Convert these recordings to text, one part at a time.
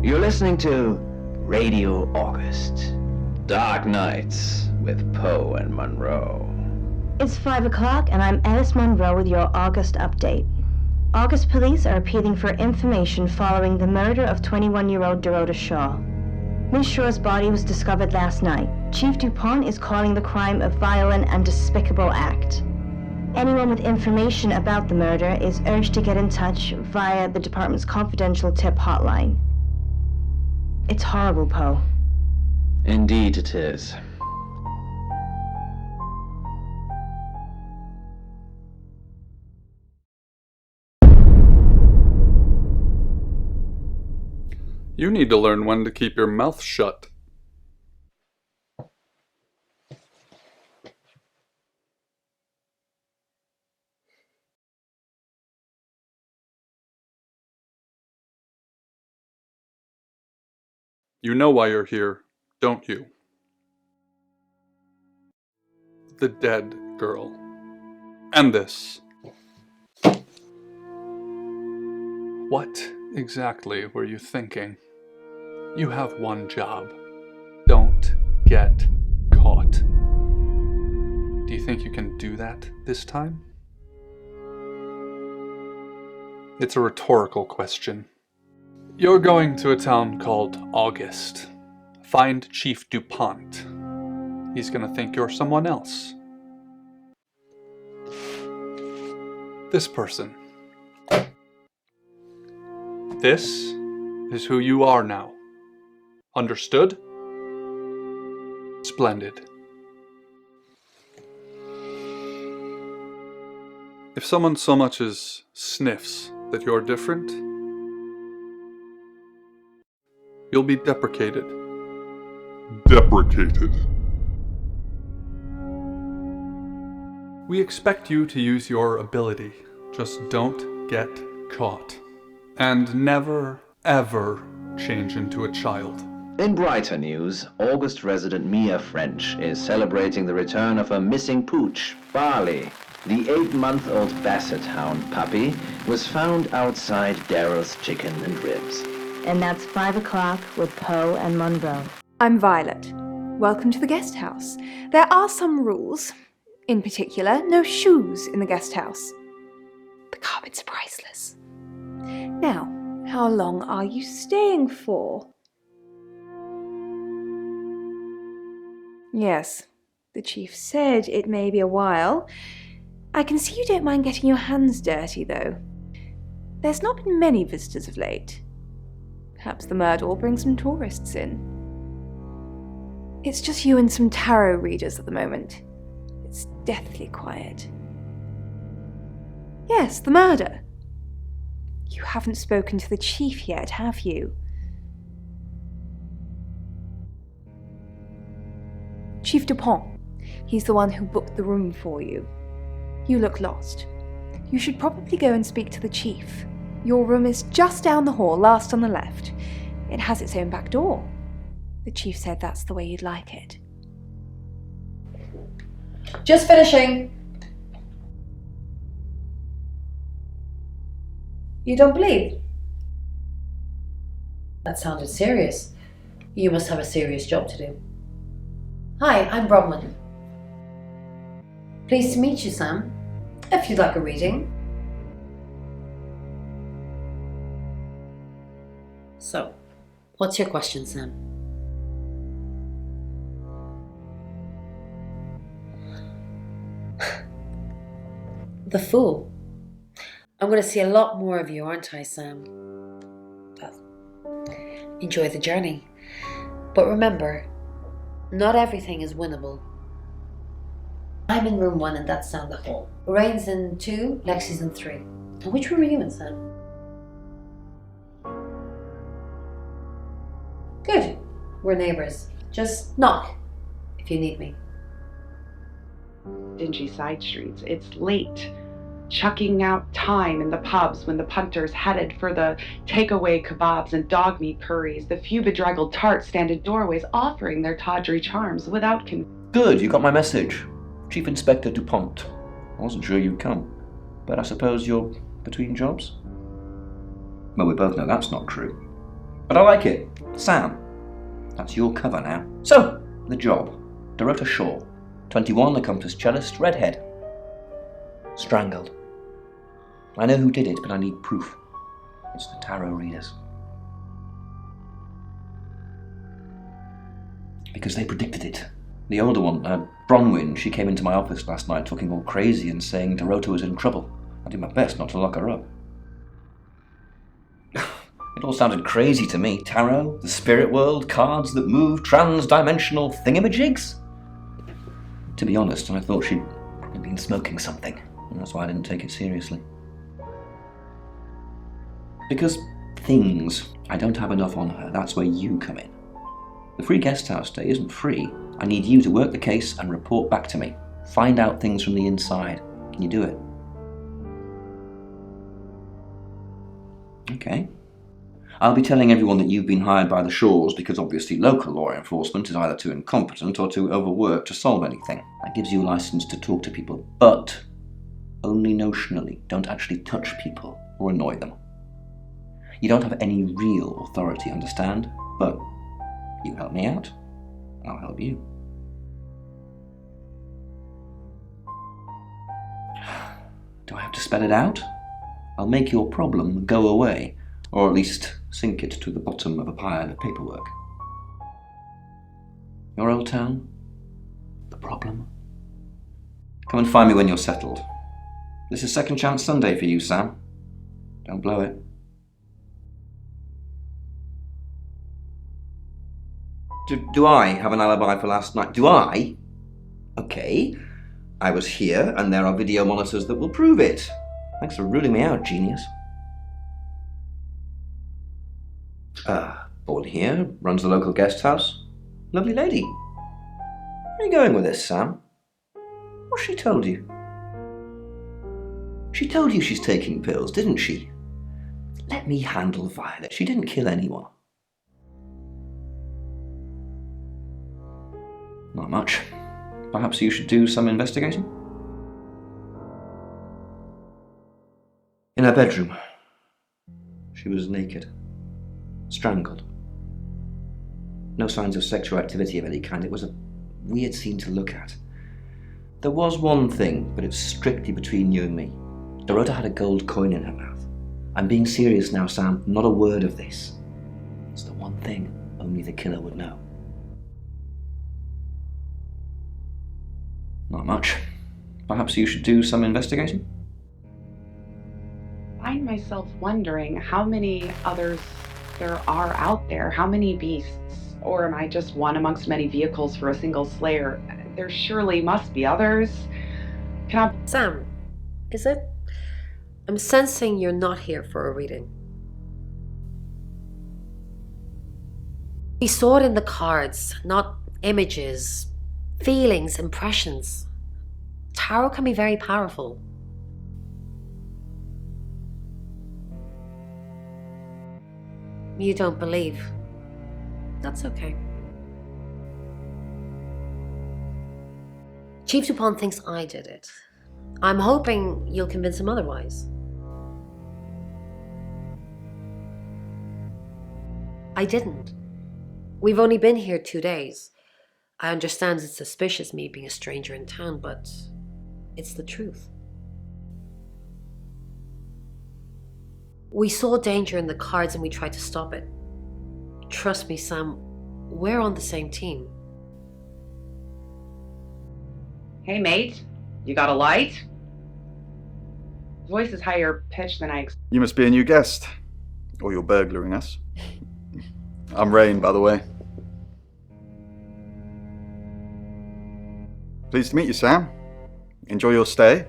You're listening to Radio August. Dark Nights with Poe and Monroe. It's 5 o'clock, and I'm Alice Monroe with your August update. August police are appealing for information following the murder of 21-year-old Dorota Shaw. Ms. Shaw's body was discovered last night. Chief DuPont is calling the crime a violent and despicable act. Anyone with information about the murder is urged to get in touch via the department's confidential tip hotline. It's horrible, Poe. Indeed it is. You need to learn when to keep your mouth shut. You know why you're here, don't you? The dead girl. And this. What exactly were you thinking? You have one job. Don't get caught. Do you think you can do that this time? It's a rhetorical question. You're going to a town called August. Find Chief DuPont. He's gonna think you're someone else. This person. This is who you are now. Understood? Splendid. If someone so much as sniffs that you're different, you'll be deprecated. Deprecated. We expect you to use your ability. Just don't get caught. And never, ever change into a child. In brighter news, August resident Mia French is celebrating the return of her missing pooch, Barley. The 8-month-old Basset Hound puppy was found outside Daryl's Chicken and Ribs. And that's 5 o'clock with Poe and Monroe. I'm Violet. Welcome to the guest house. There are some rules. In particular, no shoes in the guest house. The carpets are priceless. Now, how long are you staying for? Yes, the chief said it may be a while. I can see you don't mind getting your hands dirty, though. There's not been many visitors of late. Perhaps the murder will bring some tourists in. It's just you and some tarot readers at the moment. It's deathly quiet. Yes, the murder. You haven't spoken to the chief yet, have you? Chief DuPont. He's the one who booked the room for you. You look lost. You should probably go and speak to the chief. Your room is just down the hall, last on the left. It has its own back door. The chief said that's the way you'd like it. Just finishing. You don't believe? That sounded serious. You must have a serious job to do. Hi, I'm Bronwyn. Pleased to meet you, Sam. If you'd like a reading. So, what's your question, Sam? The Fool. I'm going to see a lot more of you, aren't I, Sam? Well, enjoy the journey. But remember, not everything is winnable. I'm in room 1 and that's down the hall. Lorraine's in 2, Lexi's in 3. And which room are you in, Sam? Good. We're neighbours. Just knock if you need me. Dingy side streets. It's late. Chucking out time in the pubs when the punters headed for the takeaway kebabs and dog meat curries. The few bedraggled tarts stand in doorways offering their tawdry charms without Good, you got my message. Chief Inspector DuPont. I wasn't sure you'd come, but I suppose you're between jobs? Well, we both know that's not true. But I like it. Sam, that's your cover now. So, the job. Dorota Shaw, 21, accomplished cellist, redhead. Strangled. I know who did it, but I need proof. It's the tarot readers. Because they predicted it. The older one, Bronwyn, she came into my office last night talking all crazy and saying Dorota was in trouble. I did my best not to lock her up. It all sounded crazy to me. Tarot, the spirit world, cards that move, trans-dimensional thingamajigs. To be honest, I thought she'd probably been smoking something, and that's why I didn't take it seriously. Because things, I don't have enough on her, that's where you come in. The free guest house stay isn't free. I need you to work the case and report back to me. Find out things from the inside. Can you do it? Okay. I'll be telling everyone that you've been hired by the Shaws because obviously local law enforcement is either too incompetent or too overworked to solve anything. That gives you a license to talk to people, but only notionally. Don't actually touch people or annoy them. You don't have any real authority, understand? But you help me out, I'll help you. Do I have to spell it out? I'll make your problem go away, or at least sink it to the bottom of a pile of paperwork. Your old town? The problem? Come and find me when you're settled. This is Second Chance Sunday for you, Sam. Don't blow it. Do I have an alibi for last night? Do I? Okay. I was here, and there are video monitors that will prove it. Thanks for ruling me out, genius. Born here, runs the local guest house. Lovely lady. Where are you going with this, Sam? What's she told you? She told you she's taking pills, didn't she? Let me handle Violet. She didn't kill anyone. Not much. Perhaps you should do some investigating? In her bedroom, she was naked, strangled. No signs of sexual activity of any kind. It was a weird scene to look at. There was one thing, but it's strictly between you and me. Dorota had a gold coin in her mouth. I'm being serious now, Sam. Not a word of this. It's the one thing only the killer would know. Not much. Perhaps you should do some investigating? I find myself wondering how many others there are out there. How many beasts? Or am I just one amongst many vehicles for a single slayer? There surely must be others. Sam, is it? I'm sensing you're not here for a reading. We saw it in the cards, not images, feelings, impressions. Tarot can be very powerful. You don't believe. That's okay. Chief Dupont thinks I did it. I'm hoping you'll convince him otherwise. I didn't. We've only been here 2 days. I understand it's suspicious me being a stranger in town, but it's the truth. We saw danger in the cards and we tried to stop it. Trust me, Sam, we're on the same team. Hey, mate, you got a light? Voice is higher pitched than I expected. You must be a new guest. Or you're burglaring us. I'm Rain, by the way. Pleased to meet you, Sam. Enjoy your stay.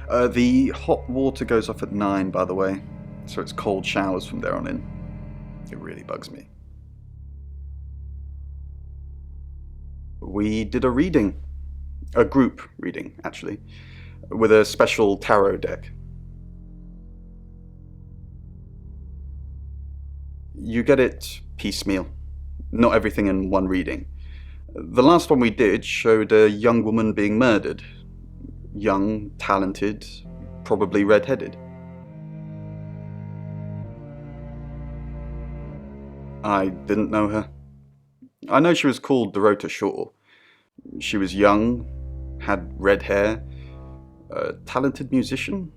The hot water goes off at 9, by the way, so it's cold showers from there on in. It really bugs me. We did a reading. A group reading, actually, with a special tarot deck. You get it piecemeal, not everything in one reading. The last one we did showed a young woman being murdered. Young, talented, probably red-headed. I didn't know her. I know she was called Dorota Shaw. She was young, had red hair, a talented musician.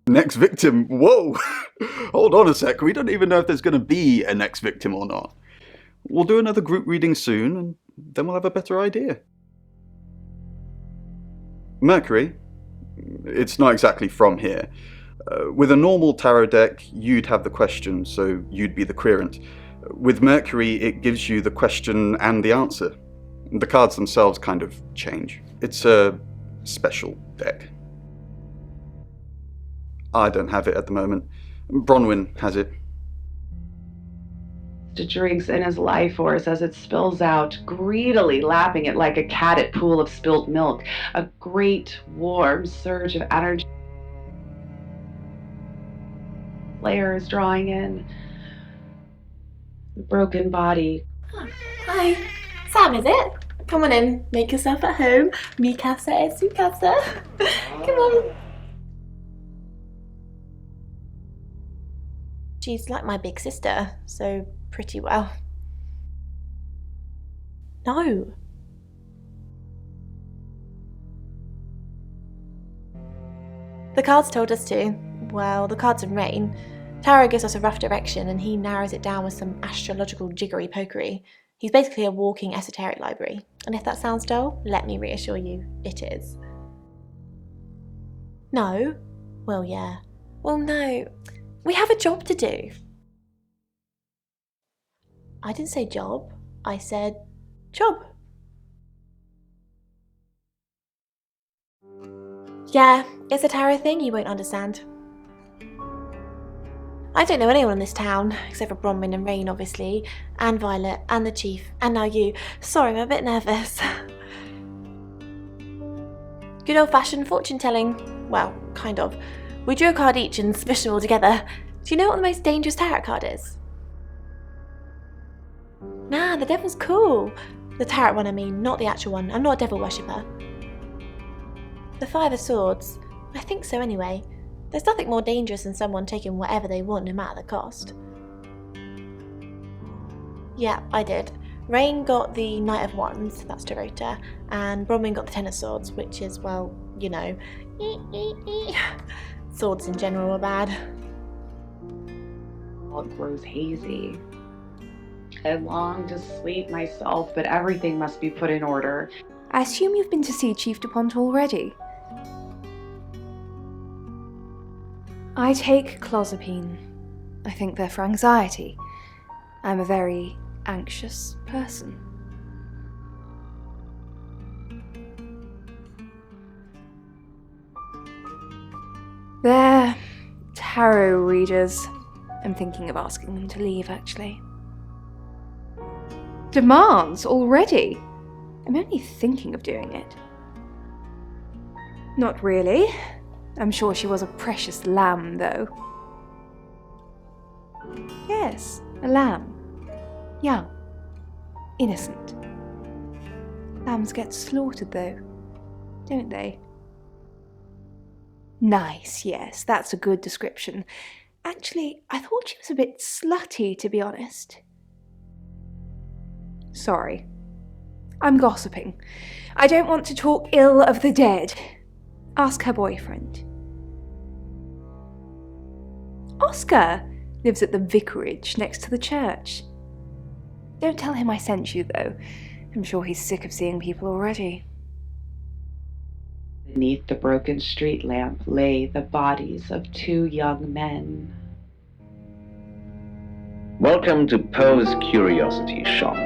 Next victim? Whoa! Hold on a sec, we don't even know if there's going to be a next victim or not. We'll do another group reading soon, and then we'll have a better idea. Mercury? It's not exactly from here. With a normal tarot deck, you'd have the question, so you'd be the querent. With Mercury, it gives you the question and the answer. The cards themselves kind of change. It's a special deck. I don't have it at the moment. Bronwyn has it. Drinks in his life force as it spills out, greedily lapping it like a cat at pool of spilt milk. A great warm surge of energy. Layer is drawing in. The broken body. Oh, hi. Sam, is it? Come on in. Make yourself at home. Mi casa es su casa. Come on. She's like my big sister, so pretty well. No. The cards told us to. Well, the cards and rain. Tarot gives us a rough direction and he narrows it down with some astrological jiggery pokery. He's basically a walking esoteric library. And if that sounds dull, let me reassure you, it is. No? Well, yeah. Well, no. We have a job to do. I didn't say job. I said job. Yeah, it's a tarot thing you won't understand. I don't know anyone in this town, except for Bronwyn and Rain, obviously, and Violet, and the Chief, and now you. Sorry, I'm a bit nervous. Good old-fashioned fortune-telling. Well, kind of. We drew a card each and smushed them all together. Do you know what the most dangerous tarot card is? Nah, the devil's cool. The tarot one, I mean, not the actual one. I'm not a devil worshipper. The Five of Swords. I think so anyway. There's nothing more dangerous than someone taking whatever they want, no matter the cost. Yeah, I did. Rain got the Knight of Wands, that's Dorota, and Bronwyn got the Ten of Swords, which is, well, you know, swords in general are bad. It grows hazy. I long to sleep myself, but everything must be put in order. I assume you've been to see Chief DuPont already? I take clozapine. I think they're for anxiety. I'm a very anxious person. They're tarot readers. I'm thinking of asking them to leave, actually. Demands already? I'm only thinking of doing it. Not really. I'm sure she was a precious lamb, though. Yes, a lamb. Young. Innocent. Lambs get slaughtered, though, don't they? Nice, yes, that's a good description. Actually, I thought she was a bit slutty, to be honest. Sorry. I'm gossiping. I don't want to talk ill of the dead. Ask her boyfriend. Oscar lives at the vicarage next to the church. Don't tell him I sent you, though. I'm sure he's sick of seeing people already. Beneath the broken street lamp lay the bodies of two young men. Welcome to Poe's Curiosity Shop.